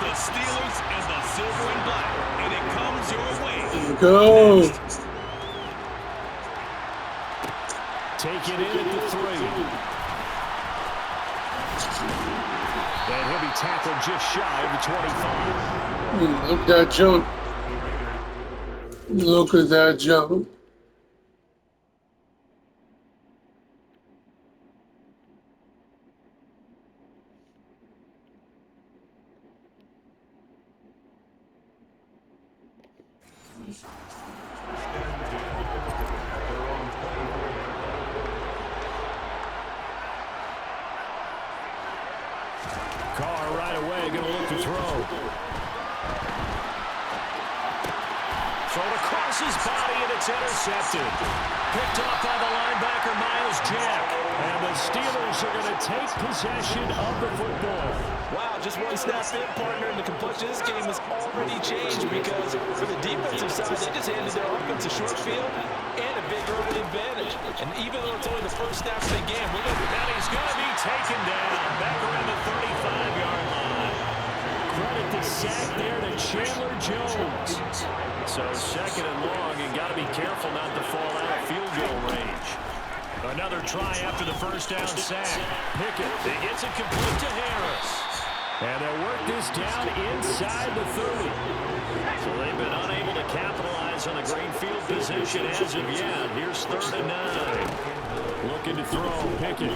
the Steelers and the silver and black, and it comes your way. Go. Next. Take it in at the 3. And he'll be tackled just shy of the 25. Look at that jump. Look at that jump. Carr right away, going to look to throw. Thrown across his body, and it's intercepted. Picked off by the linebacker, Miles Jack. And the Steelers are going to take possession of the football. Wow, just one snap in, partner, and the complexion of this game has already changed because for the defensive side, they just handed their offense a short field and a big early advantage. And even though it's only the first snap of the game, we're going to... And he's going to be taken down back around the 35-yard line. Credit the sack there to Chandler Jones. So second and long, you got to be careful not to fall out of field goal range. Another try after the first down sack. Pickett, he gets it complete to Harris. And they'll work this down inside the 30. So they've been unable to capitalize on the green field position as of yet. Here's 3rd and 9. Looking to throw, Pickett.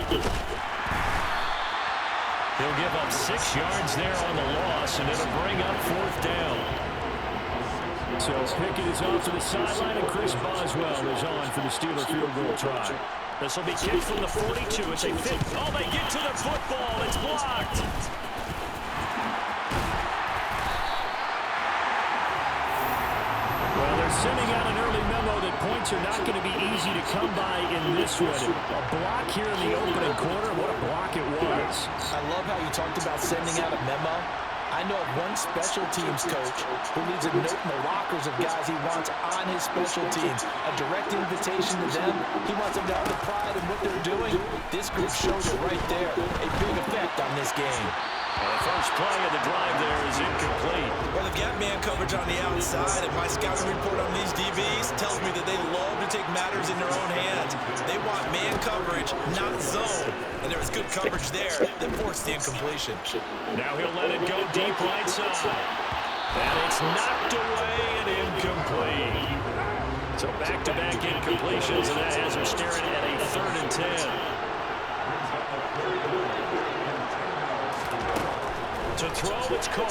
He'll give up 6 yards there on the loss, and it'll bring up 4th down. So Pickett is off to the sideline, and Chris Boswell is on for the Steeler field goal try. This will be kicked from the 42. It's a 50. Oh, they get to the football. It's blocked. Well, they're sending out an early memo that points are not going to be easy to come by in this one. A block here in the opening quarter. What a block it was. I love how you talked about sending out a memo. I know of one special teams coach who leaves a note in the lockers of guys he wants on his special teams. A direct invitation to them. He wants them to have the pride in what they're doing. This group shows it right there. A big effect on this game. Well, the first play of the drive there is incomplete. Well, they've got man coverage on the outside, and my scouting report on these DBs tells me that they love to take matters in their own hands. They want man coverage, not zone. And there was good coverage there that forced the incompletion. Now he'll let it go deep right side. And it's knocked away and incomplete. So back-to-back incompletions, and that has him staring at a 3rd and 10. To throw, it's Carr.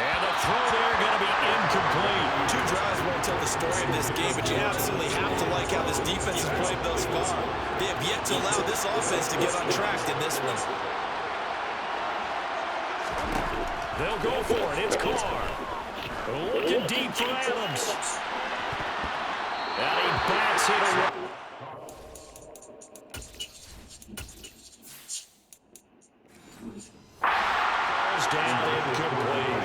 And the throw there going to be incomplete. 2 drives won't tell the story of this game, but you absolutely have to like how this defense has played thus far. They have yet to allow this offense to get on track in this one. They'll go for it. It's Carr. Looking deep for Adams. And he backs it away. Down incomplete.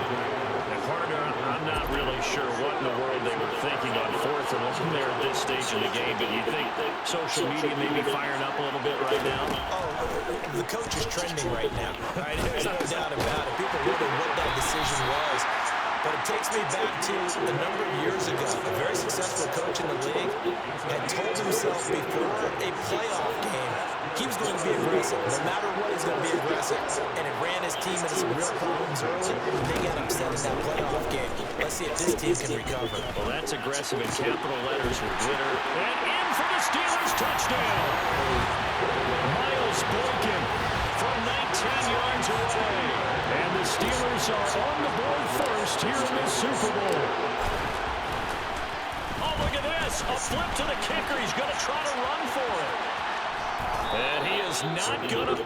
And partner, I'm not really sure what in the world they were thinking on 4th and 1 there at this stage of the game, but you think social media may be firing up a little bit right now? Oh, the coach is trending right now. Right? There's no doubt about it. People wonder what that decision was. But it takes me back to a number of years ago. A very successful coach in the league had told himself before a playoff game he was going to be aggressive. No matter what, he's going to be aggressive. And it ran his team into some real problems early. They got upset in that playoff game. Let's see if this team can recover. Well, that's aggressive in capital letters with glitter. And in for the Steelers touchdown. Miles Boykin from 19 yards away. And the Steelers are on the board first here in this Super Bowl. Oh, look at this. A flip to the kicker. He's going to try to run for it. And he is not going to.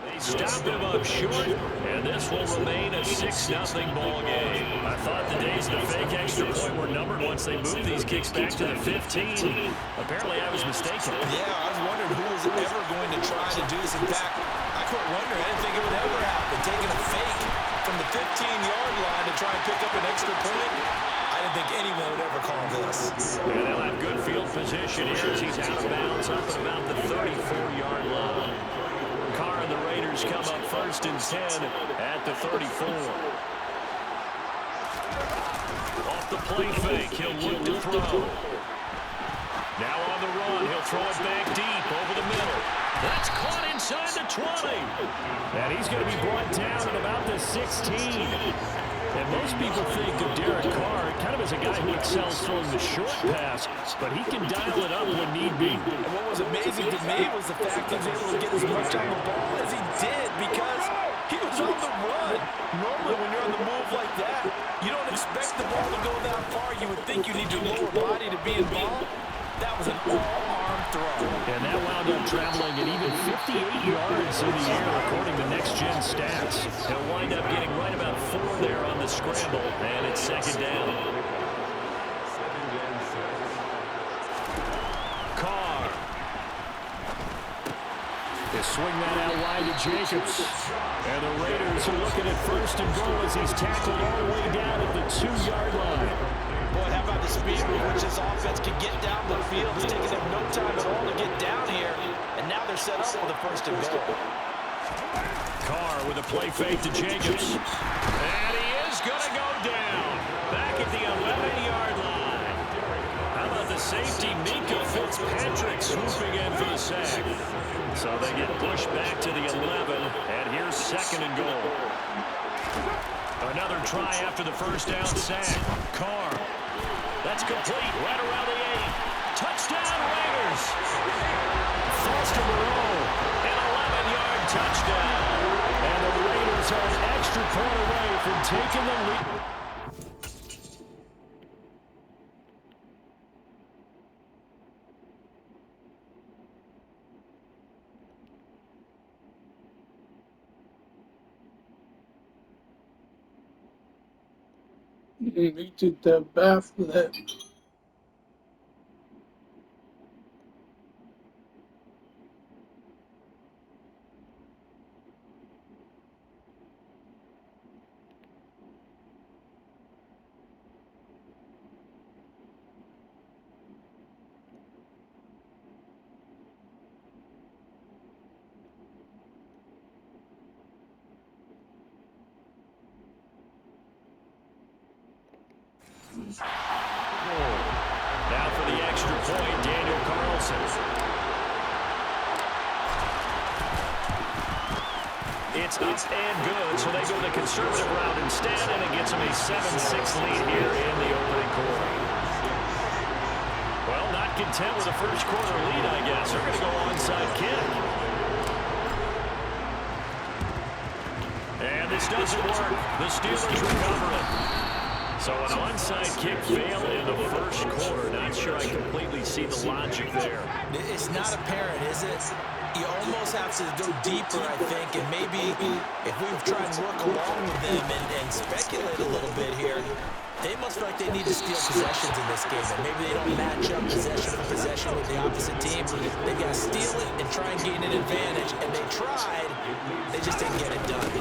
They stopped him up short, and this will remain a 6-0 ball game. I thought the days of the fake extra point were numbered once they moved these kicks back to the 15. Apparently, I was mistaken. Yeah, I was wondering who was ever going to try to do this. In fact, I quit wondering. I didn't think it would ever happen. Taking a fake from the 15-yard line to try and pick up an extra point. I didn't think anyone would ever call this. Yeah, they'll have good field position here as he's out of bounds up at about the 34-yard line. Carr and the Raiders come up 1st and 10 at the 34. Off the play fake, he'll look to throw. Now on the run, he'll throw it back deep over the middle. That's caught inside the 20. And he's going to be brought down at about the 16. And most people think of Derek Carr kind of as a guy who excels throwing the short pass, but he can dial it up when need be. And what was amazing to me was the fact he was able to get as much on the ball as he did because he was on the run. Normally when you're on the move like that, you don't expect the ball to go that far. You would think you need your lower body to be involved. That was an all-arm throw. And that wound up traveling at even 58 yards in the air, according to next-gen stats. He'll wind up getting right about 4 there on the scramble, and it's 2nd down. Carr. They swing that out wide to Jacobs. And the Raiders are looking at 1st and goal as he's tackled all the way down at the 2-yard line. Boy, how about the speed with which this offense can get down the field? It's taken them no time at all to get down here. And now they're set up for the 1st and goal. Carr with a play fake to Jacobs. And he is going to go down. Back at the 11-yard line. How about the safety, Minka Fitzpatrick, swooping in for the sack. So they get pushed back to the 11. And here's 2nd and goal. Another try after the 1st down sack. Carr. That's complete right around the 8. Touchdown, Raiders. Foster Moreau, an 11-yard touchdown. And the Raiders are an extra point away from taking the lead. He took that bath for that. Now for the extra point, Daniel Carlson. It's up and good, so they go the conservative route instead, and it gets them a 7-6 lead here in the opening quarter. Well, not content with the 1st quarter lead, I guess. They're going to go onside kick. And this doesn't work. The Steelers recover it. So an onside kick fail in the 1st quarter. Not sure I completely see the logic there. It's not apparent, is it? You almost have to go deeper, I think, and maybe if we try and work along with them and speculate a little bit here, they must feel like they need to steal possessions in this game, and maybe they don't match up possession for possession with the opposite team. They've got to steal it and try and gain an advantage, and they tried. They just didn't get it done.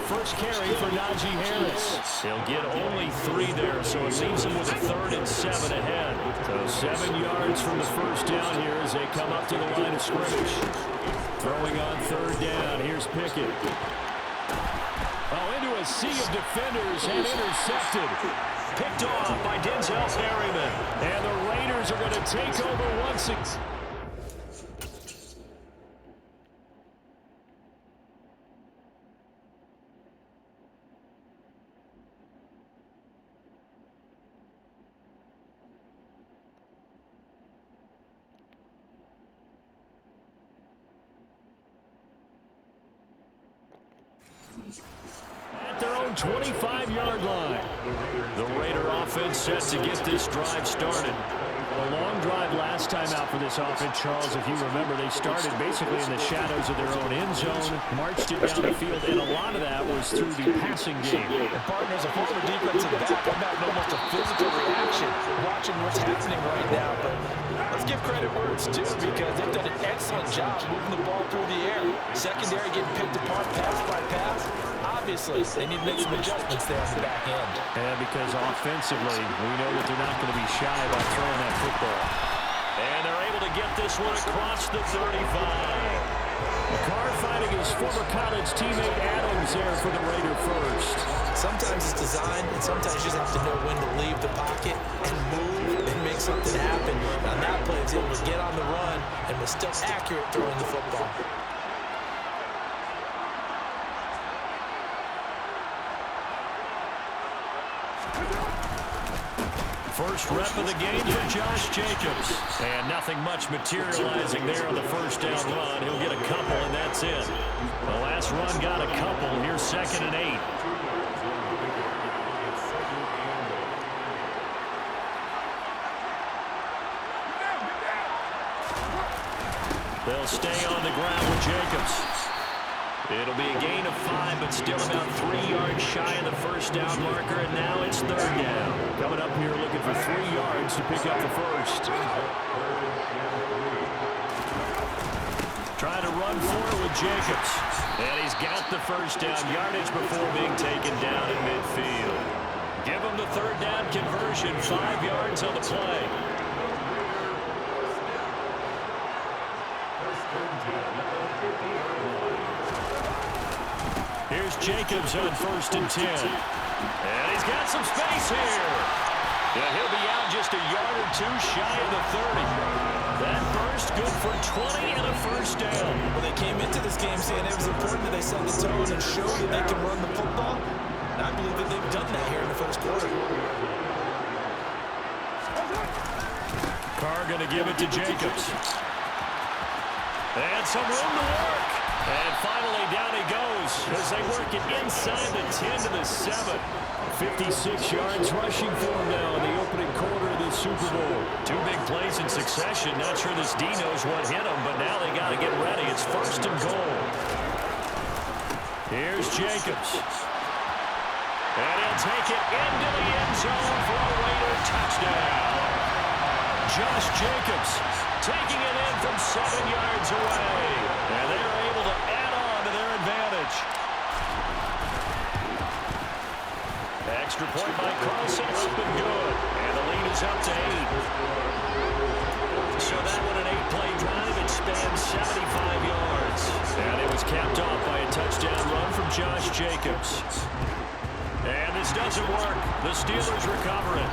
First carry for Najee Harris. He'll get only 3 there, so it leaves him with a 3rd and 7 ahead. So 7 yards from the 1st down here as they come up to the line of scrimmage. Throwing on 3rd down. Here's Pickett. Oh, into a sea of defenders and intercepted. Picked off by Denzel Perryman. And the Raiders are going to take over once again. At their own 25-yard line. The Raider offense set to get this drive started. A long drive last time out for this offense, Charles. If you remember, they started basically in the shadows of their own end zone, marched it down the field, and a lot of that was through the passing game. And partners, a former defensive back, I'm having almost a physical reaction watching what's happening right now. But let's give credit where it's due because they've done an excellent job moving the ball through the air. Secondary getting picked apart pass by pass. Obviously, they need to make some adjustments there on the back end. And because offensively, we know that they're not going to be shy about throwing that football. to get this one across the 35. Carr finding his former college teammate Adams there for the Raider first. Sometimes it's design, and sometimes you just have to know when to leave the pocket and move and make something happen. On that play, he was able to get on the run and was still accurate throwing the football. First rep of the game for Josh Jacobs. And nothing much materializing there on the first down run. He'll get a couple, and that's it. The last run got a couple. Here's 2nd and 8. They'll stay on the ground with Jacobs. It'll be a gain of 5, but still about 3 yards shy of the first down marker, and now it's 3rd down. Coming up here looking for 3 yards to pick up the first. Trying to run for it with Jacobs. And he's got the first down yardage before being taken down in midfield. Give him the 3rd down conversion, 5 yards on the play. Here's Jacobs on 1st and 10. And he's got some space here. Yeah, he'll be out just a yard or 2 shy of the 30. That burst good for 20 and a first down. Well, they came into this game saying it was important that they set the tone and show that they can run the football. And I believe that they've done that here in the first quarter. Carr going to give it to Jacobs. And some room to work. And finally, down he goes as they work it inside the 10 to the 7. 56 yards rushing for him now in the opening quarter of the Super Bowl. 2 big plays in succession. Not sure this D knows what hit him, but now they got to get ready. It's 1st and goal. Here's Jacobs. And he'll take it into the end zone for a Raider touchdown. Josh Jacobs taking it in from 7 yards away. And they're able to add on to their advantage. Extra point by Carlson, up and good. And the lead is up to 8. So that one an 8-play drive. It spans 75 yards. And it was capped off by a touchdown run from Josh Jacobs. And this doesn't work. The Steelers recover it.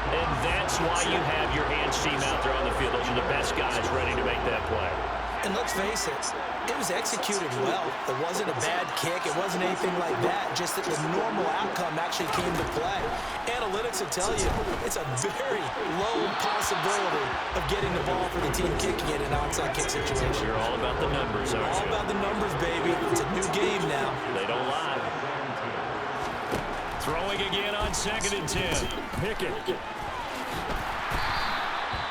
And that's why you have your hands team out there on the field. Those are the best guys ready to make that play. And let's face it, it was executed well. It wasn't a bad kick. It wasn't anything like that. Just that the normal outcome actually came to play. Analytics will tell you it's a very low possibility of getting the ball for the team kicking it in an onside kick situation. You're all about the numbers, aren't you? All about the numbers, baby. It's a new game now. They don't lie. Throwing again on 2nd and 10. Pickett.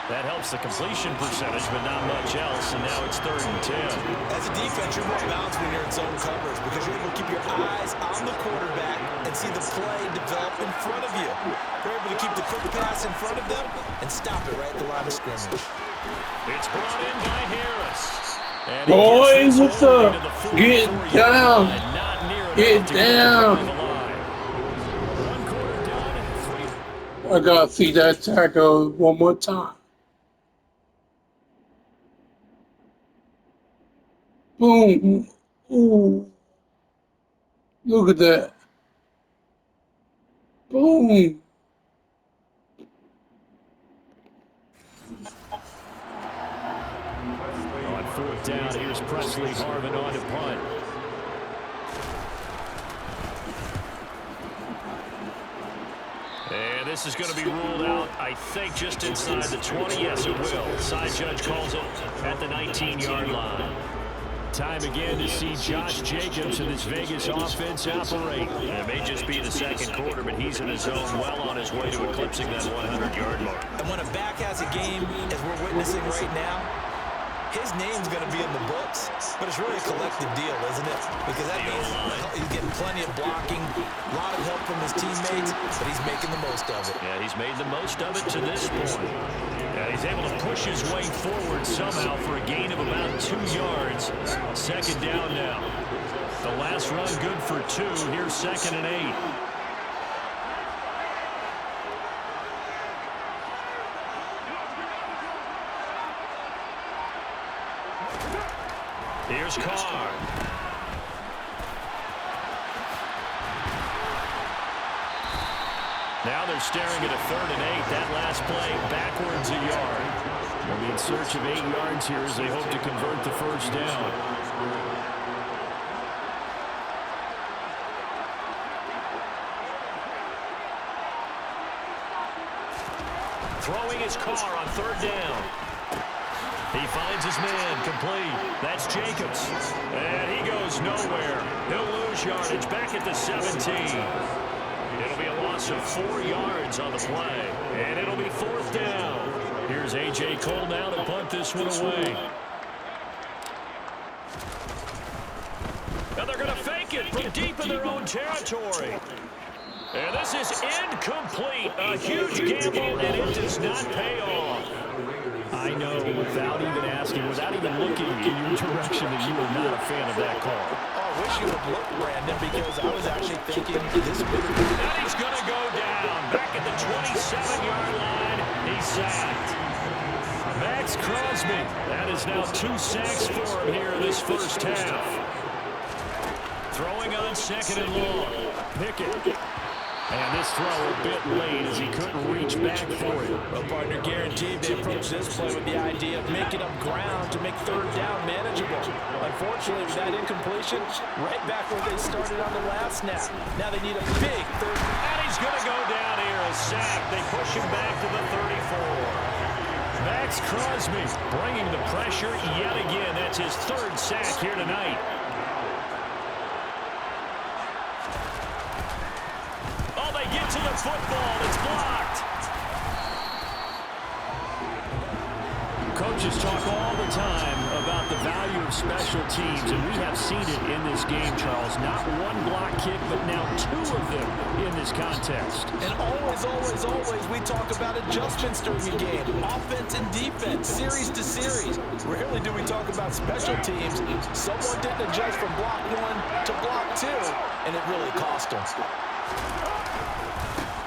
That helps the completion percentage, but not much else, and now it's 3rd and 10. As a defense, you're more balanced when you're in zone coverage because you're able to keep your eyes on the quarterback and see the play develop in front of you. You're able to keep the quick pass in front of them and stop it right at the line of scrimmage. It's brought in by Harris. And Boys, what's up? Get down. Get down. I gotta see that tackle one more time. Boom. Ooh. Look at that. Boom. On 4th down, here's Presley Harvin on to punt. And this is going to be ruled out, I think, just inside the 20. Yes, it will. Side judge calls it at the 19-yard line. Time again to see Josh Jacobs and this Vegas offense operate. It may just be the 2nd quarter, but he's in his zone well on his way to eclipsing that 100-yard mark. And when a back has a game, as we're witnessing right now, his name's going to be in the books, but it's really a collective deal, isn't it? Because that means he's getting plenty of blocking, a lot of help from his teammates, but he's making the most of it. Yeah, he's made the most of it to this point. And he's able to push his way forward somehow for a gain of about 2 yards. 2nd down now. The last run good for 2. Here's 2nd and 8. Here's Carr. Now they're staring at a 3rd and 8. That last play backwards a yard. They'll be in search of 8 yards here as they hope to convert the first down. Throwing his Carr on 3rd down. He finds his man complete. That's Jacobs. And he goes nowhere. He'll lose yardage back at the 17. It'll be a loss of 4 yards on the play. And it'll be 4th down. Here's A.J. Cole now to punt this one away. And they're going to fake it from deep in their own territory. And this is incomplete. A huge gamble, and it does not pay off. I know, without even asking, without even looking in your direction, that you are not a fan of that call. I wish you would look, Brandon, because I was actually thinking this would have been... And he's going to go down. Back at the 27-yard line. He's sacked. Max Crosby. That is now 2 sacks for him here in this first half. Throwing on 2nd and long. Pickett. And this throw a bit late as he couldn't reach back for it. Well, partner, guaranteed they approached this play with the idea of making up ground to make 3rd down manageable. Unfortunately, with that incompletion, right back where they started on the last snap. Now they need a big 3rd. And he's going to go down here, a sack. They push him back to the 34. Max Crosby bringing the pressure yet again. That's his 3rd sack here tonight. Oh, they get to the football. It's blocked. Coaches talk all the time about the value of special teams, and we have seen it in this game, Charles. Not one block kick, but now 2 of them in this contest. And always, always, always, we talk about adjustments during a game. Offense and defense, series to series. Rarely do we talk about special teams. Someone didn't adjust from block 1 to block 2, and it really cost them.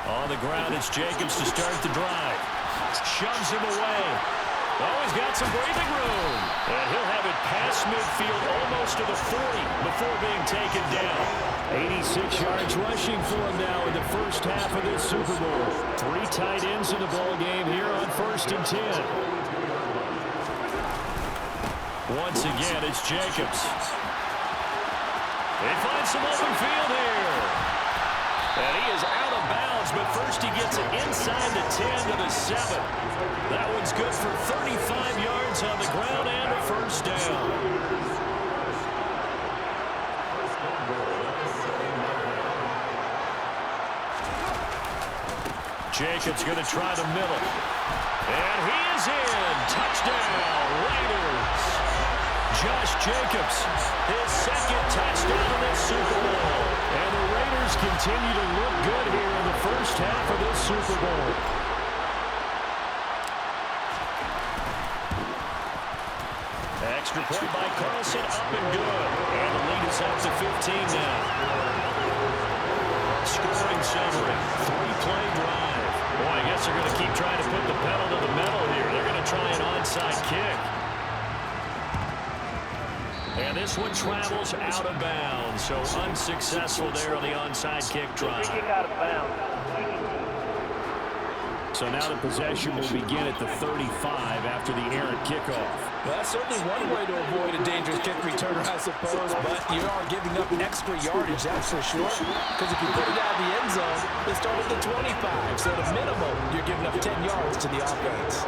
On the ground, it's Jacobs to start the drive. Shoves him away. Oh, he's got some breathing room. And he'll have it past midfield almost to the 40 before being taken down. 86 yards rushing for him now in the first half of this Super Bowl. 3 tight ends in the ball game here on 1st and 10. Once again, it's Jacobs. They find some open field here. And he is out of bounds, but first he gets it inside the 10 to the 7. That one's good for 35 yards on the ground and a first down. Jacobs going to try the middle. And he is in. Touchdown, Raiders. Josh Jacobs, his 2nd touchdown in this Super Bowl. And the Raiders continue to look good here in the first half of this Super Bowl. Extra point by Carlson, up and good. And the lead is up to 15 now. Scoring summary, 3-play drive. Boy, I guess they're going to keep trying to put the pedal to the metal here. They're going to try an onside kick. And this one travels out of bounds, so unsuccessful there on the onside kick drive. So now the possession will begin at the 35 after the errant kickoff. Well, that's certainly one way to avoid a dangerous kick returner, I suppose, but you are giving up extra yardage, that's for sure. Because if you put it out of the end zone, they start at the 25, so at a minimum, you're giving up 10 yards to the offense.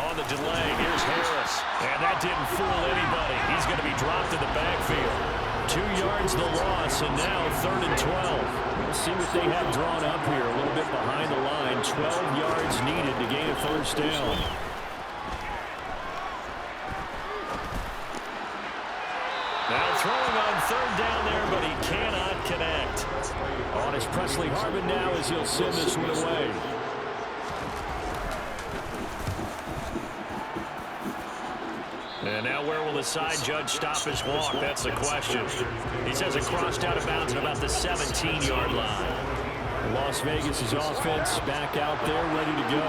On the delay, here's Harris. And that didn't fool anybody. He's going to be dropped in the backfield. 2 yards the loss, and now 3rd and 12. We'll see what they have drawn up here. A little bit behind the line. 12 yards needed to gain a first down. Now throwing on 3rd down there, but he cannot connect. On is Presley Harvin now as he'll send this one away. And now where will the side judge stop his walk? That's the question. He says it crossed out of bounds at about the 17-yard line. Las Vegas' offense back out there ready to go.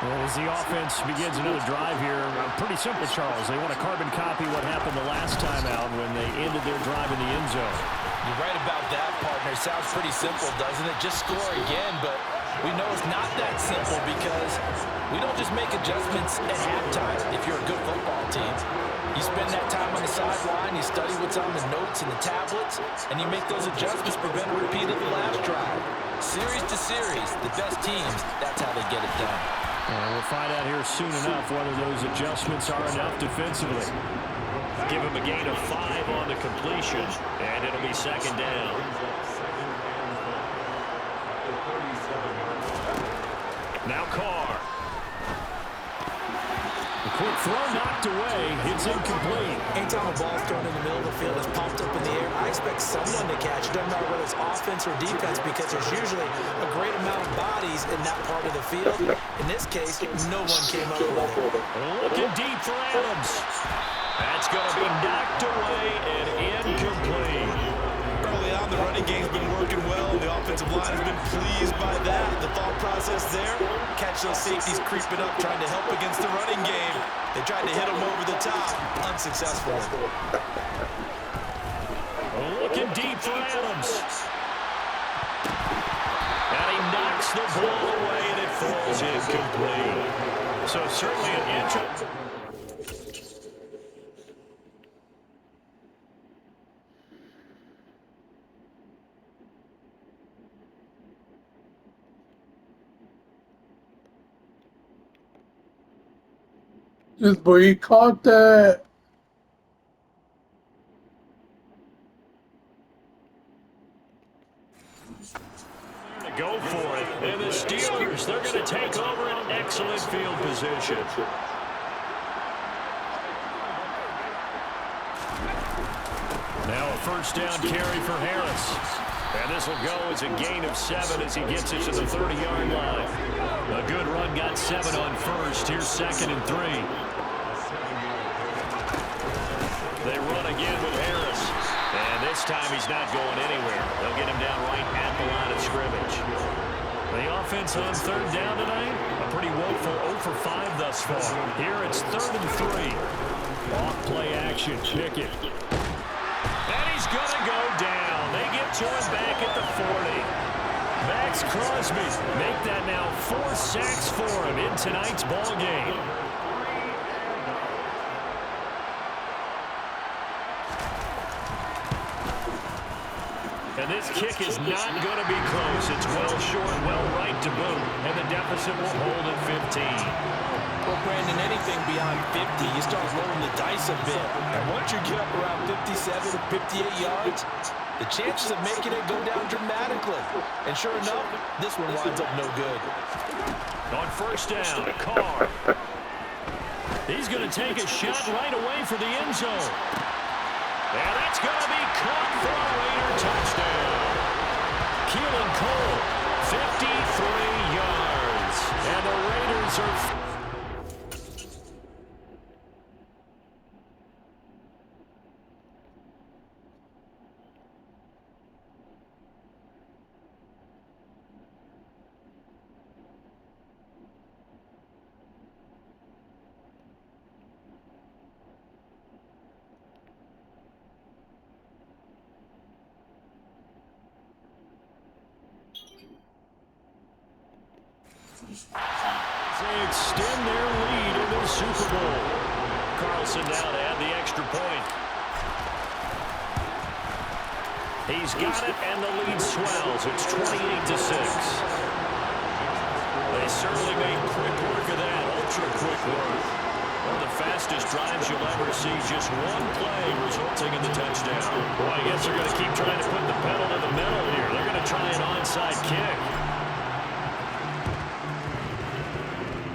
And as the offense begins another drive here, pretty simple, Charles. They want to carbon copy what happened the last time out when they ended their drive in the end zone. You're right about that, partner. Sounds pretty simple, doesn't it? Just score again, but we know it's not that simple because we don't just make adjustments at halftime if you're a good football team. You spend that time on the sideline, you study what's on the notes and the tablets, and you make those adjustments to prevent a repeat of the last drive. Series to series, the best teams, that's how they get it done. And we'll find out here soon enough whether those adjustments are enough defensively. Give him a gain of 5 on the completion, and it'll be second down. Now Carr. The quick throw knocked away. It's incomplete. Anytime a ball's thrown in the middle of the field, it's popped up in the air, I expect someone to catch it. Doesn't matter whether it's offense or defense because there's usually a great amount of bodies in that part of the field. In this case, no one came up with it. Looking deep for Adams. That's going to be knocked away and incomplete. Early on, the running game's been working well. The offensive line has been pleased by that. The thought process there, catch those safeties creeping up, trying to help against the running game. They tried to hit them over the top, unsuccessful. Looking deep for Adams. And he knocks the ball away, and it falls incomplete. So certainly an interesting. This boy caught that. To go for it. And the Steelers, they're going to take over an excellent field position. Now a first down carry for Harris. And this will go as a gain of 7 as he gets it to the 30-yard line. A good run, got 7 on first. Here's 2nd and 3. They run again with Harris. And this time he's not going anywhere. They'll get him down right at the line of scrimmage. The offense on 3rd down tonight, a pretty woeful 0 for 5 thus far. Here it's 3rd and 3. Off play action, Pickett. And he's going to go down. They get to him back at the 40. Max Crosby make that now 4 sacks for him in tonight's ball game. And this kick is not going to be close. It's well short, well right to boot. And the deficit will hold at 15. Well, Brandon, anything beyond 50, you start rolling the dice a bit. And once you get up around 57 or 58 yards, the chances of making it go down dramatically. And sure enough, this one winds up no good. On first down, Carr. He's going to take a shot right away for the end zone. And that's going to be caught for a Raider touchdown. Keelan Cole, 53 yards. And the Raiders are... They extend their lead into the Super Bowl. Carlson now to add the extra point. He's got it, and the lead swells. It's 28-6. They certainly made quick work of that, ultra-quick work. One of the fastest drives you'll ever see, just one play resulting in the touchdown. Well, I guess they're going to keep trying to put the pedal to the metal here. They're going to try an onside kick.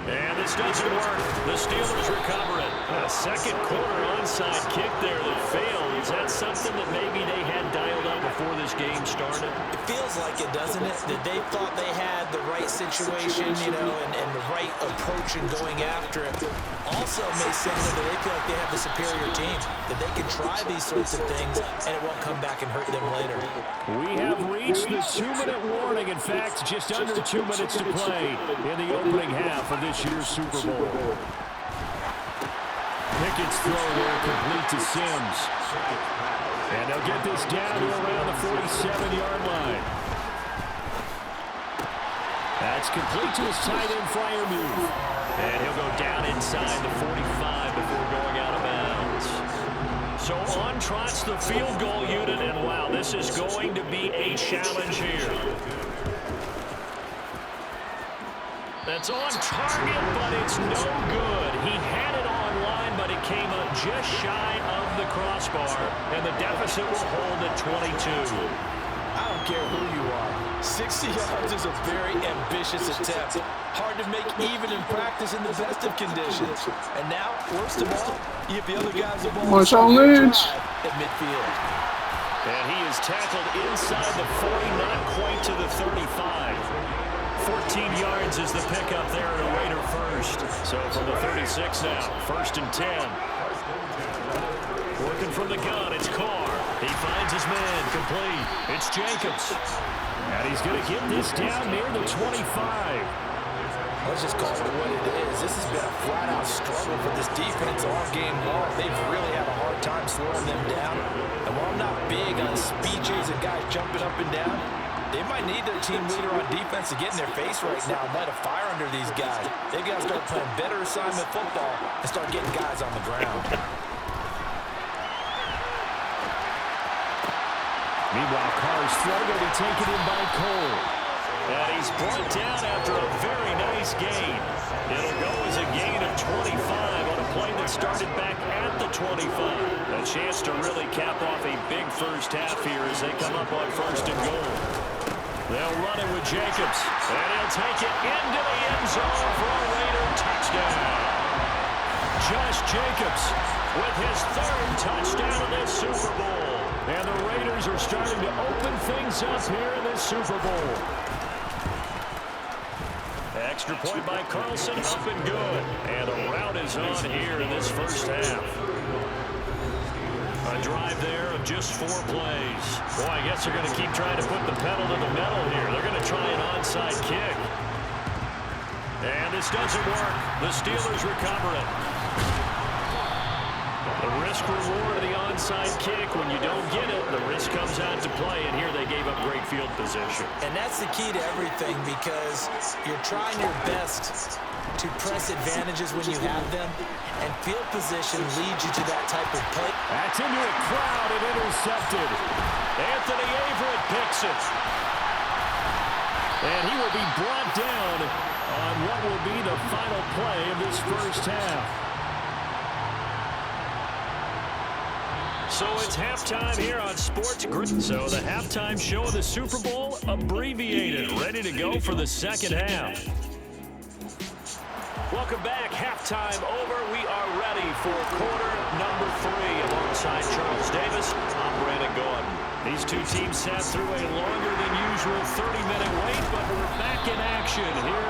And this doesn't work. The Steelers recover it. A second quarter onside kick there that failed. Is that something that maybe they had dialed up before this game started? It feels like it, doesn't it? That they thought they had the right situation, you know, and the right approach in going after it. Also may signal that they feel like they have the superior team, that they can try these sorts of things and it won't come back and hurt them later. We have reached the 2-minute warning. In fact, just under 2 minutes to play in the opening half of this year's Super Bowl. Pickett's throw there complete to Sims. And they'll get this down to around the 47-yard line. That's complete to his tight end flyer move. And he'll go down inside the 45 before going out of bounds. So on trots the field goal unit, and wow, this is going to be a challenge here. That's on target, but it's no good. He had it on line, but it came up just shy of the crossbar, and the deficit will hold at 22. I don't care who you are. 60 yards is a very ambitious attempt. Hard to make even in practice in the best of conditions. And now, worst of all, you have the other guys the ball Marshawn Lynch at midfield. And he is tackled inside the 40, not quite to the 35. 14 yards is the pickup there at a Raider first. So from the 36 now, 1st and 10. Working from the gun, it's Carr. He finds his man, complete. It's Jacobs. And he's going to get this down near the 25. Let's just call it what it is. This has been a flat-out struggle for this defense all game long. They've really had a hard time slowing them down. And while I'm not big on speed chase and guys jumping up and down, they might need their team leader on defense to get in their face right now and light a fire under these guys. They've got to start playing better assignment football and start getting guys on the ground. Meanwhile, Carr's throw will be taken in by Cole. And he's brought down after a very nice gain. It'll go as a gain of 25 on a play that started back at the 25. A chance to really cap off a big first half here as they come up on 1st and goal. They'll run it with Jacobs. And he'll take it into the end zone for a Raider touchdown. Josh Jacobs with his 3rd touchdown of this Super Bowl. And the Raiders are starting to open things up here in this Super Bowl. Extra point by Carlson, up and good. And a rout is on here in this first half. A drive there of just 4 plays. Boy, I guess they're going to keep trying to put the pedal to the metal here. They're going to try an onside kick. And this doesn't work. The Steelers recover it. The risk-reward of the onside kick, when you don't get it, the risk comes out to play, and here they gave up great field position. And that's the key to everything, because you're trying your best to press advantages when you have them, and field position leads you to that type of play. That's into a crowd and intercepted. Anthony Averett picks it. And he will be brought down on what will be the final play of this first half. So it's halftime here on Sports Grid. So the halftime show of the Super Bowl, abbreviated, ready to go for the second half. Welcome back. Halftime over. We are ready for quarter number 3 alongside Charles Davis. I'm Brandon Gordon. These two teams sat through a longer than usual 30-minute wait, but we're back in action here.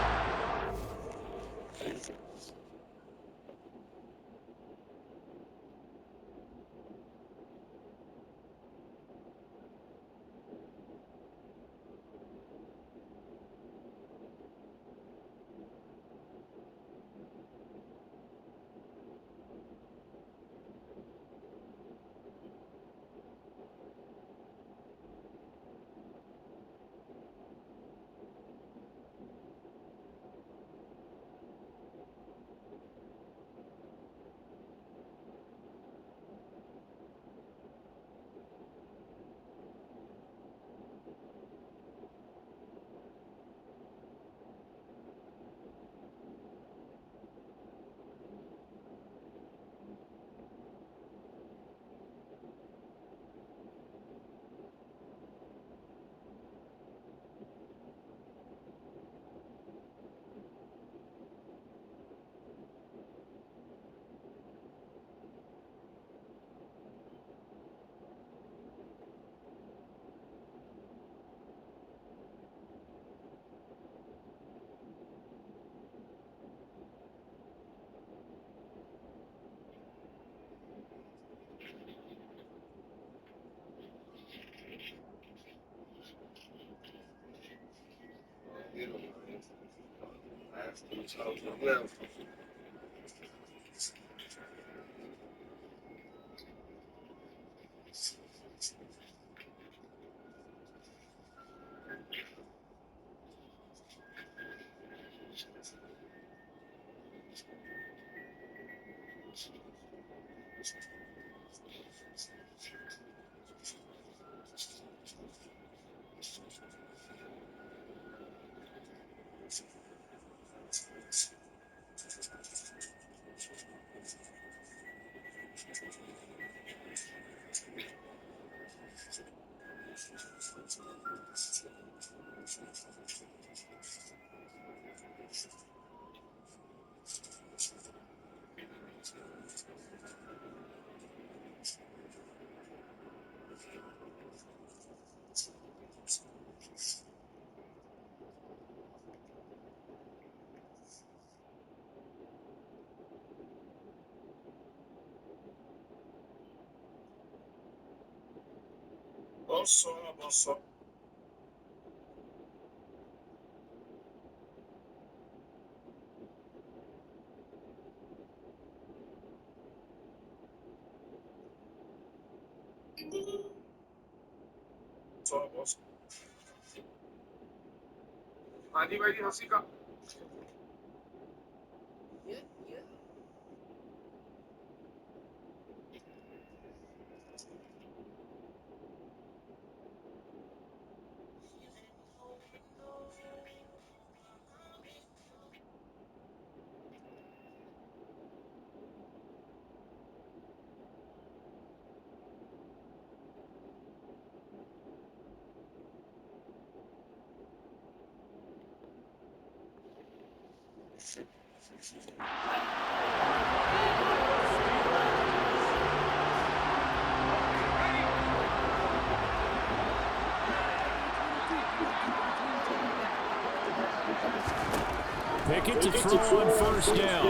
Pickett to throw on first down.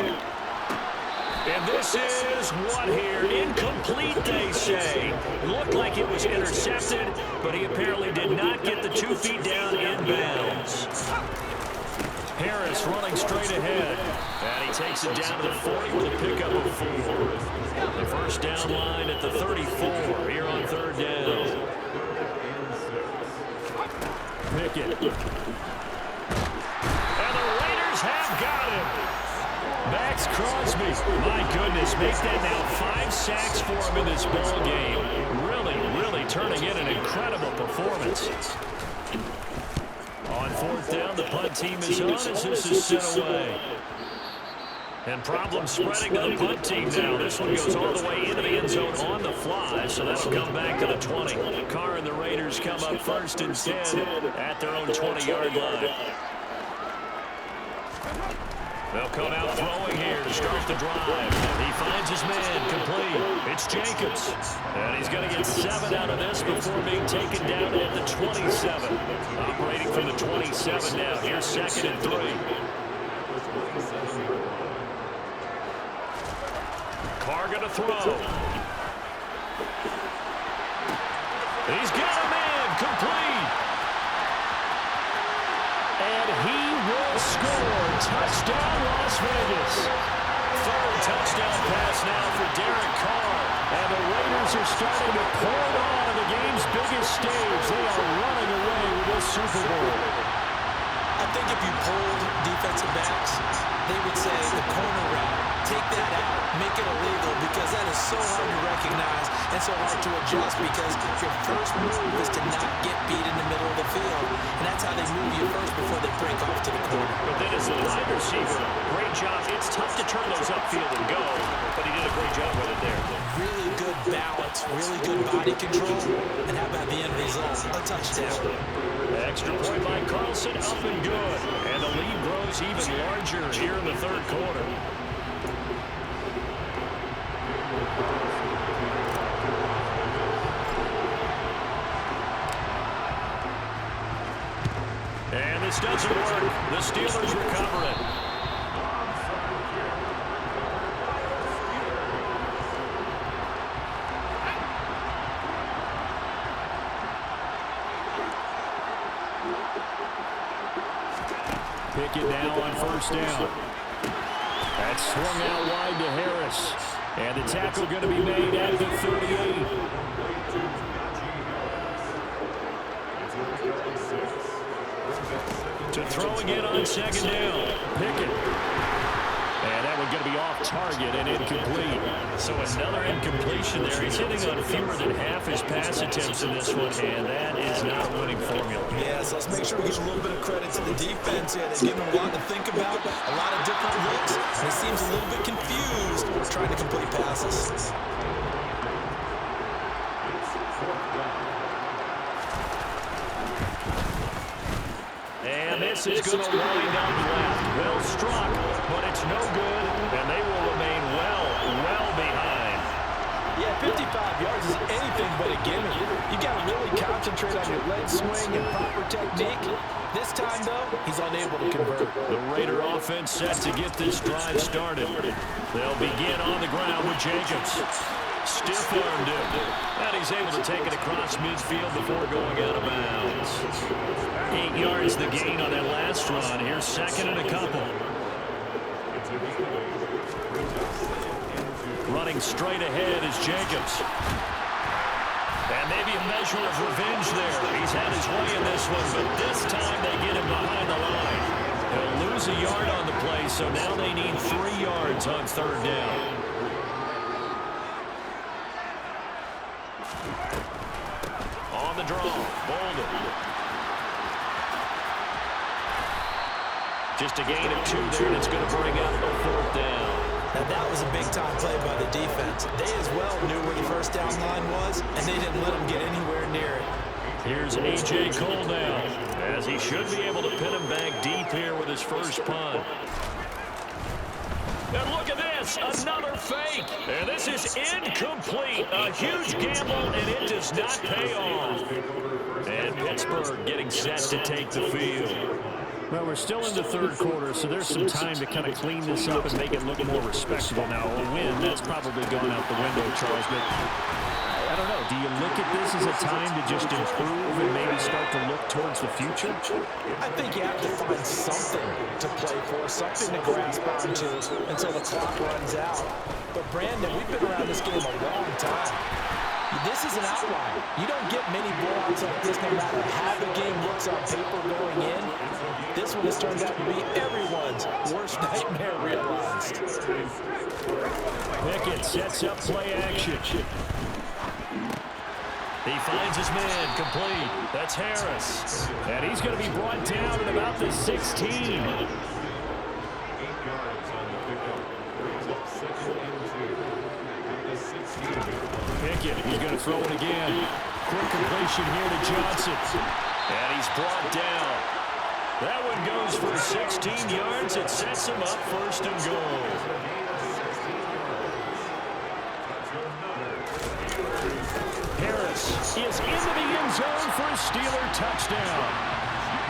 And this is what here? Incomplete, they say. Looked like it was intercepted, but he apparently did not get the 2 feet down in bounds. Harris running straight ahead. And he takes it down to the 40 with a pickup of 4. The first down line at the 34 here on third down. Pickett. Have got him. Max Crosby. My goodness, make that now 5 sacks for him in this ball game. Really turning in an incredible performance. On fourth down, the punt team is on as this is sent away. And problem spreading to the punt team now. This one goes all the way into the end zone on the fly, so that'll come back to the 20. Carr and the Raiders come up first and 10 at their own 20-yard line. They'll come out throwing here to start the drive. He finds his man complete. It's Jacobs. And he's going to get 7 out of this before being taken down at the 27. Operating from the 27 now. Here's 2nd and 3. Carr going to throw. He's got a man complete. And he will score. Touchdown, Las Vegas. Third touchdown pass now for Derek Carr. And the Raiders are starting to pour it on in the game's biggest stage. They are running away with this Super Bowl. I think if you polled defensive backs, they would say the corner route, take that out, make it illegal, because that is so hard to recognize and so hard to adjust, because your first move is to not get beat in the middle of the field, and that's how they move you first before they break off to the corner. But then as a wide receiver, great job. It's tough to turn those upfield and go, but he did a great job with it there. Really good balance, really good body control, and how about the end result? A touchdown. Extra point by Carlson, up and good. And the lead grows even larger here in the third quarter. And this doesn't work. The Steelers recover it. Pickett now on first down. That's swung out wide to Harris. And the tackle going to be made at the 38. To throw again on second down. Pickett. And that one going to be off target and incomplete. So another incompletion there. He's hitting on fewer than half his pass attempts in this one, and that is not a winning formula. Yeah, so let's make sure we give a little bit of credit to the defense here. They've given him a lot to think about, a lot of different looks, and he seems a little bit confused trying to complete passes. And this is going to wind up left. Well struck, but it's no good, and they will remain well behind. Yeah, 55 yards is anything but a gimme. You got to really concentrate on your leg swing and proper technique. This time, though, he's unable to convert. The Raider offense set to get this drive started. They'll begin on the ground with Jacobs. Stiff-armed him, and he's able to take it across midfield before going out of bounds. 8 yards the gain on that last run. Here's second and a couple. Running straight ahead is Jacobs. And maybe a measure of revenge there. He's had his way in this one, but this time they get him behind the line. He'll lose a yard on the play, so now they need 3 yards on third down. On the draw, Bolden. Just a gain of 2 there, and it's going to bring up a fourth down. Now that was a big-time play by the defense. They as well knew where the first down line was, and they didn't let him get anywhere near it. Here's A.J. Cole now, as he should be able to pin him back deep here with his first punt. And look at this, another fake. And this is incomplete. A huge gamble, and it does not pay off. And Pittsburgh getting set to take the field. Well, we're still in the third quarter, so there's some time to kind of clean this up and make it look more respectable. Now, a win, that's probably gone out the window, Charles, but I don't know. Do you look at this as a time to just improve and maybe start to look towards the future? I think you have to find something to play for, something to grasp onto until the clock runs out. But, Brandon, we've been around this game a long time. This is an outlier. You don't get many blowouts like this no matter how the game looks on paper going in. This one has turned out to be everyone's worst nightmare realized. Pickett sets up play action. He finds his man, complete. That's Harris. And he's going to be brought down at about the 16. Pickett, he's going to throw it again. Quick completion here to Johnson. And he's brought down. That one goes for 16 yards. It sets him up first and goal. Harris is into the end zone for a Steeler touchdown.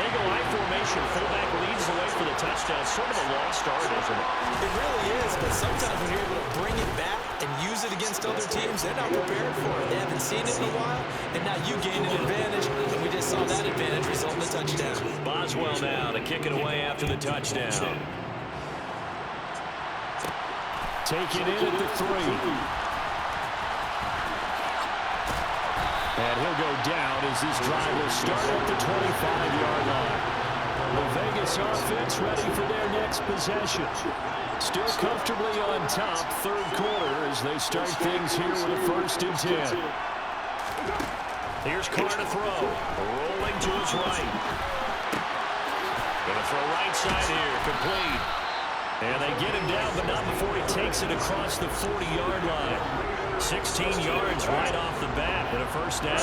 They go I formation. Fullback leads the way for the touchdown. Sort of a lost art, isn't it? It really is, but sometimes when you're able to bring it back and use it against other teams, they're not prepared for it. They haven't seen it in a while, and now you gain an advantage, and we just saw that advantage result in a touchdown. Boswell now to kick it away after the touchdown. Taken in at the 3. And he'll go down as this drive will start at the 25-yard line. The Vegas offense ready for their next possession. Still comfortably on top, third quarter, as they start things here with a 1st and 10. Here's Carr to throw. Rolling to his right. Gonna throw right side here, complete. And they get him down, but not before he takes it across the 40-yard line. 16 yards right off the bat and a first down.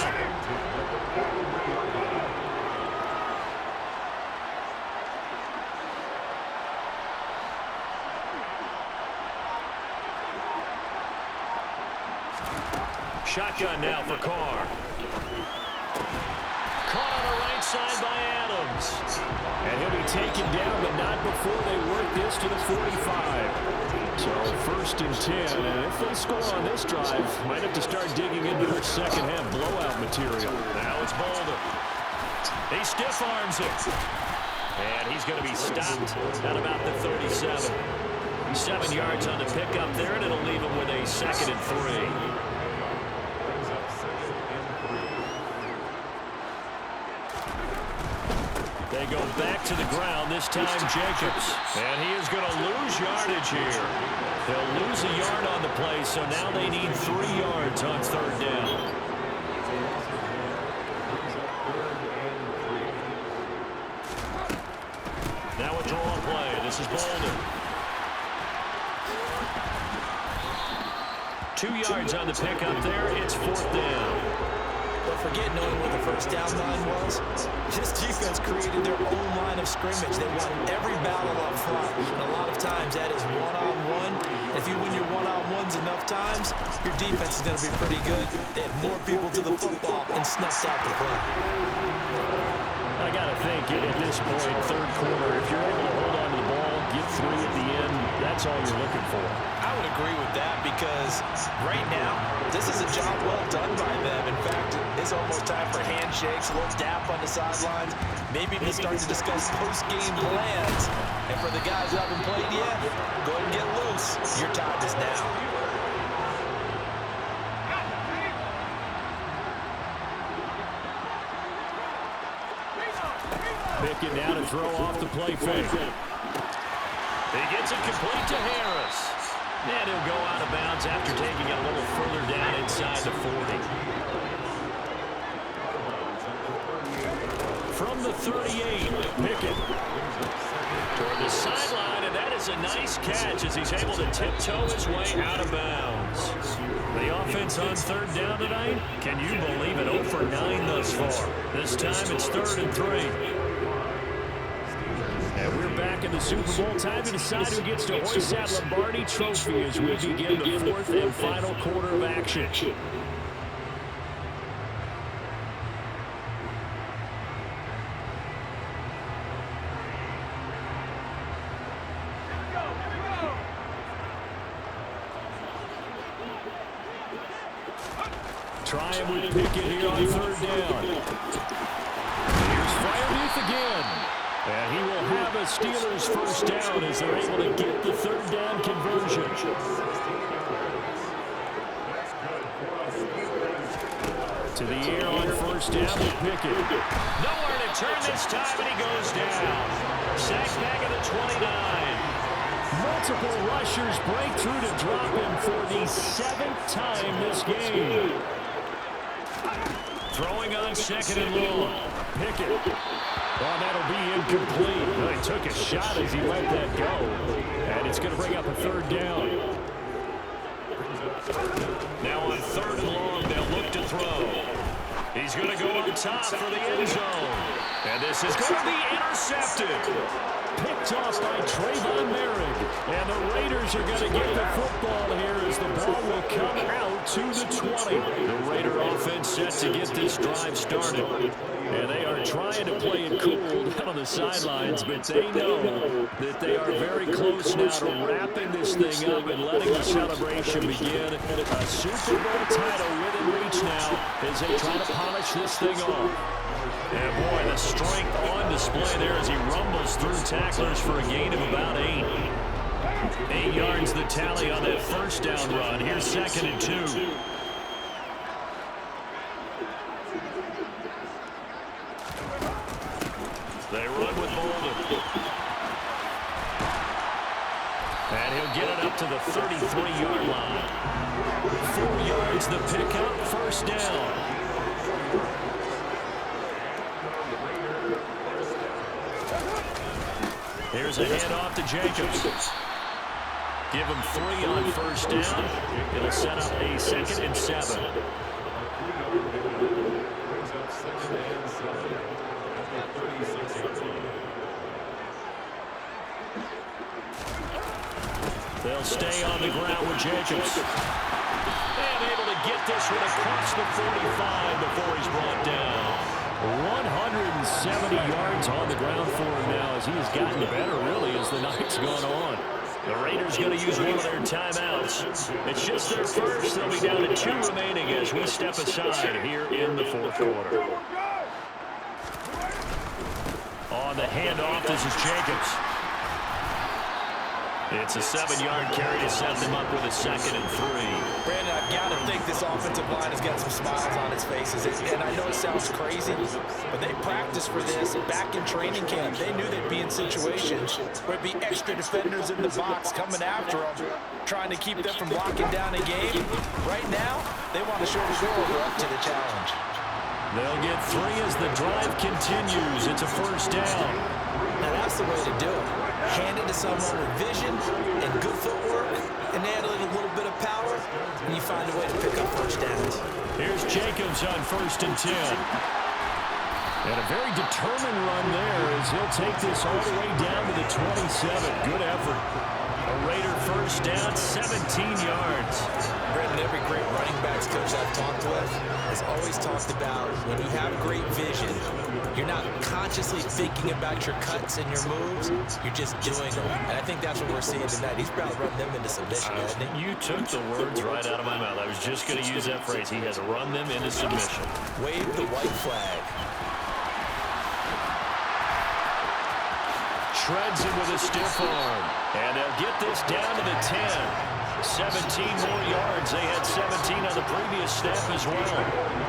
Shotgun now for Carr. Caught on the right side by Adams. And he'll be taken down, but not before they work this to the 45. So 1st and 10, and if they score on this drive, might have to start digging into their second half blowout material. Now it's Bolden. He stiff arms it. And he's going to be stopped at about the 37. 7 yards on the pickup there, and it'll leave him with a 2nd and 3. They go back to the ground, this time Jacobs. And he is going to lose yardage here. They'll lose a yard on the play, so now they need 3 yards on 3rd down. Now a draw play. This is Bolden. 2 yards on the pickup there. It's 4th down. Don't forget knowing where the first down line was. This defense created their own line of scrimmage. They won every battle up front. And a lot of times that is one-on-one. If you win your one-on-ones enough times, your defense is going to be pretty good. They had more people to the football and snuffed out the play. I got to think at this point, 3rd quarter, if you're able to hold on to the ball, get 3 at the end, that's all you're looking for. I would agree with that because right now, this is a job well done by them. In fact, it's almost time for handshakes, a little dap on the sidelines, maybe to start to discuss post-game plans. And for the guys who haven't played yet, go ahead and get loose. Your time is now. Pickett now to throw off the play fake. He gets it complete to Harris. And he'll go out of bounds after taking it a little further down inside the 40. From the 38, Pickett toward the sideline, and that is a nice catch as he's able to tiptoe his way out of bounds. The offense on 3rd down tonight, can you believe it? 0 for 9 thus far. This time it's 3rd and 3. And we're back in the Super Bowl. Time to decide who gets to hoist that Lombardi Trophy as we begin the 4th and final quarter of action. Trying with Pickett here on 3rd down. Here's Freiermuth again. And he will have a Steelers first down as they're able to get the 3rd down conversion. To the air on 1st down with Pickett. Nowhere to turn this time, and he goes down. Sacked back at the 29. Multiple rushers break through to drop him for the 7th time this game. Throwing on 2nd and long. Pickett. Well, that'll be incomplete. Well, he took a shot as he let that go. And it's going to bring up a 3rd down. Now on 3rd and long, they'll look to throw. He's going to go on top for the end zone. And this is going to be intercepted. Picked off by Trayvon Merrick. And the Raiders are going to get the football here as the ball will come out to the 20. The Raider offense set to get this drive started. And they are trying to play it cool down on the sidelines, but they know that they are very close now to wrapping this thing up and letting the celebration begin. A Super Bowl title within reach now as they try to polish this thing off. And boy, the strength on display there as he rumbles through tacklers for a gain of about 8. 8 yards the tally on that first down run. Here's 2nd and 2. They run with Bolden. And he'll get it up to the 33-yard line. 4 yards the pickup, first down. Here's a handoff to Jacobs. Give him 3 on first down. It'll set up a 2nd and 7. They'll stay on the ground with Jacobs. And able to get this one across the 45 before he's brought down. 170 yards on the ground for him now as he has gotten better, really, as the night's gone on. The Raiders going to use one of their timeouts. It's just their first. They'll be down to 2 remaining as we step aside here in the 4th quarter. On the handoff. This is Jacobs. It's a 7-yard carry to set them up with a 2nd and 3. Brandon, I've got to think this offensive line has got some smiles on its faces. And I know it sounds crazy, but they practiced for this back in training camp. They knew they'd be in situations where it'd be extra defenders in the box coming after them, trying to keep them from locking down a game. Right now, they want to show the world they're up to the challenge. They'll get 3 as the drive continues. It's a 1st down. Now that's the way to do it. Hand it to someone with vision and good footwork, and add a little bit of power, and you find a way to pick up 1st downs. Here's Jacobs on 1st and 10. And a very determined run there as he'll take this all the way down to the 27. Good effort. A Raider 1st down, 17 yards. Brandon, every great running backs coach I've talked with has always talked about when you have great vision, you're not consciously thinking about your cuts and your moves, you're just doing them. And I think that's what we're seeing tonight. He's probably run them into submission, hasn't he? You took the words right out of my mouth. I was just going to use that phrase. He has run them into submission. Wave the white flag. Shreds him with a stiff arm. And they'll get this down to the 10. 17 more yards. They had 17 on the previous snap as well.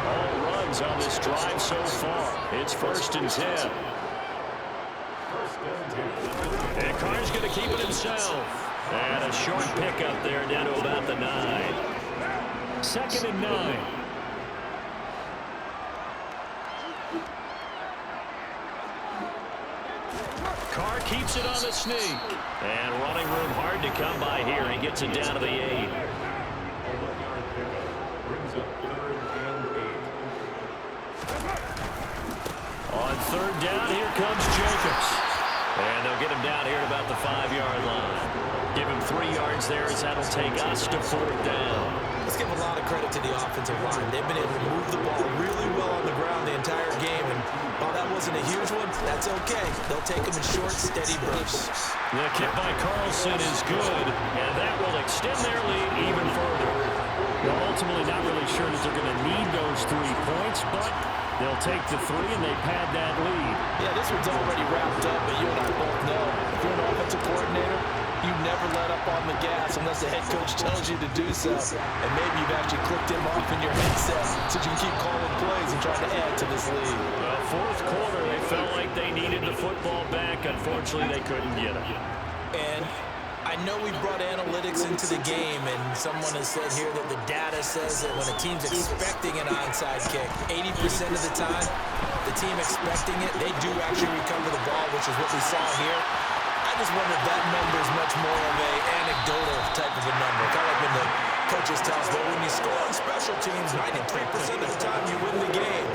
All runs on this drive so far. It's 1st and 10. And Carr's going to keep it himself. And a short pickup there down to about the 9. 2nd and 9. Carr keeps it on the sneak. And running room hard to come by here. He gets it down to the 8. On 3rd down, here comes Jacobs. And they'll get him down here at about the 5-yard line. Give him 3 yards there as that'll take us to 4th down. Let's give a lot of credit to the offensive line. They've been able to move the ball really well on the ground the entire game. And while that wasn't a huge one, that's okay. They'll take them in short, steady bursts. The kick by Carlson is good, and that will extend their lead even further. Well, ultimately not really sure that they're going to need those 3 points, but they'll take the 3 and they pad that lead. Yeah, this one's already wrapped up, but you and I both know if you're an offensive coordinator, you never let up on the gas unless the head coach tells you to do so. And maybe you've actually clicked him off in your headset so you can keep calling plays and trying to add to this lead. Well, 4th quarter, they felt like they needed the football back. Unfortunately, they couldn't get it. And I know we brought analytics into the game, and someone has said here that the data says that when a team's expecting an onside kick, 80% of the time, the team expecting it, they do actually recover the ball, which is what we saw here. I just wonder if that number is much more of a anecdotal type of a number. Kind of like when the coaches tell us, well, when you score on special teams, 93% of the time you win the game.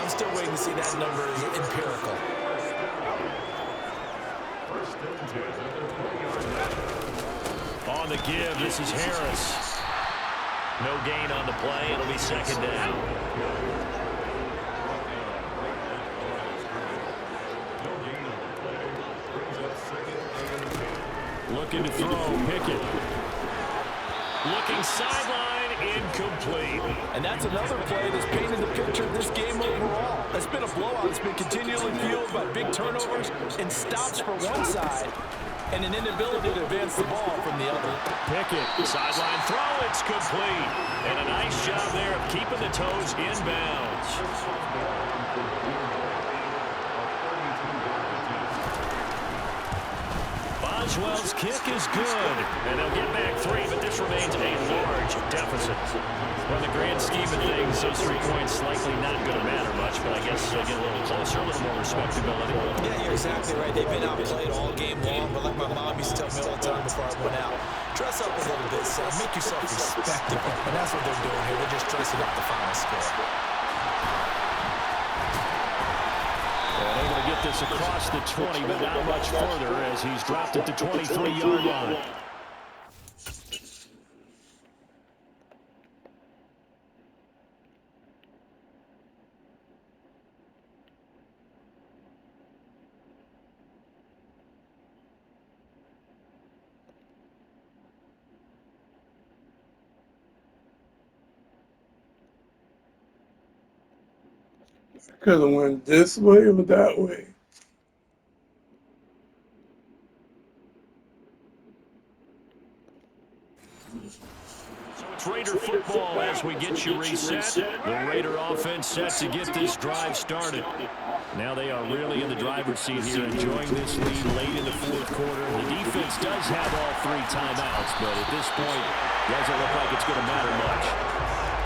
I'm still waiting to see that number is empirical. On the give, this is Harris. No gain on the play. It'll be 2nd down. Looking to throw, Pickett. Looking sideline, incomplete. And that's another play that's painted the picture of this game overall. It's been a blowout. It's been continually fueled by big turnovers and stops for one side and an inability to advance the ball from the other. Pickett, sideline throw, it's complete. And a nice job there of keeping the toes inbounds. Boswell's kick is good, and they'll get back 3, but this remains a large deficit. On the grand scheme of things, those 3 points likely not going to matter much, but I guess they get a little closer, a little more respectability. Yeah, you're exactly right. They've been outplayed all game long, but like my mom used to tell me all the time before I went out, dress up a little bit, son. Make yourself respectable. And that's what they're doing here. They're just dressing up the final score. And able to get this across the 20, but not much further as he's dropped at the 23-yard line. Could have went this way or that way. So it's Raider football as we get you reset. The Raider offense set to get this drive started. Now they are really in the driver's seat here, enjoying this lead late in the fourth quarter. The defense does have all 3 timeouts, but at this point, doesn't look like it's going to matter much.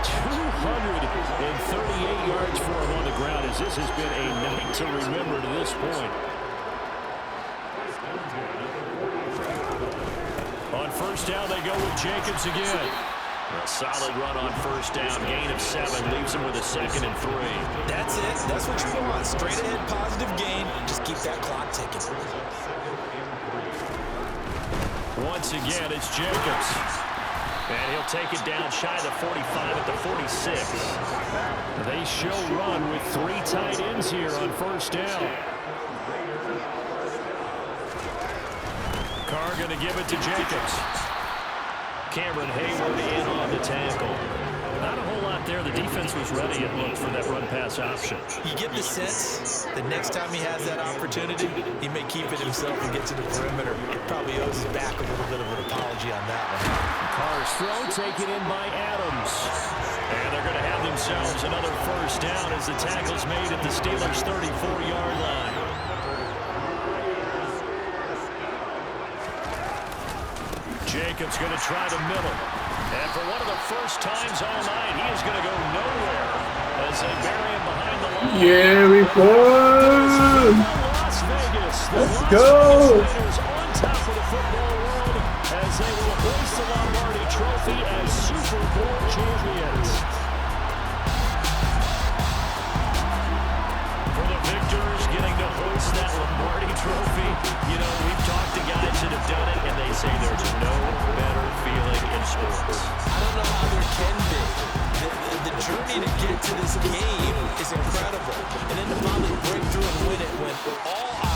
238 yards for him on the ground, as this has been a night to remember to this point. On first down, they go with Jacobs again. A solid run on first down. Gain of 7 leaves him with a 2nd and 3. That's it. That's what you want. Straight ahead, positive gain. Just keep that clock ticking. Once again, it's Jacobs. And he'll take it down shy of the 45 at the 46. They show run with 3 tight ends here on first down. Carr going to give it to Jacobs. Cameron Hayward in on the tackle. Not a whole lot there. The defense was ready, it looked, for that run-pass option. You get the sense that next time he has that opportunity, he may keep it himself and get to the perimeter. He probably owes his back a little bit of an apology on that one. Carr's throw taken in by Adams. And they're going to have themselves another first down as the tackle's made at the Steelers' 34-yard line. Jacobs going to try the middle. And for one of the first times all night, he is going to go nowhere as they bury him behind the line. Yeah, we won! Las Vegas. Let's go! Raiders on top of the football world as they will hoist the Lombardi Trophy as Super Bowl champions. For the victors getting to hoist that Lombardi Trophy, you know, we've talked to guys that have done it, and they say there's no better feeling in sports. I don't know how there can be. The journey to get to this game is incredible. And then to finally break through and win it when all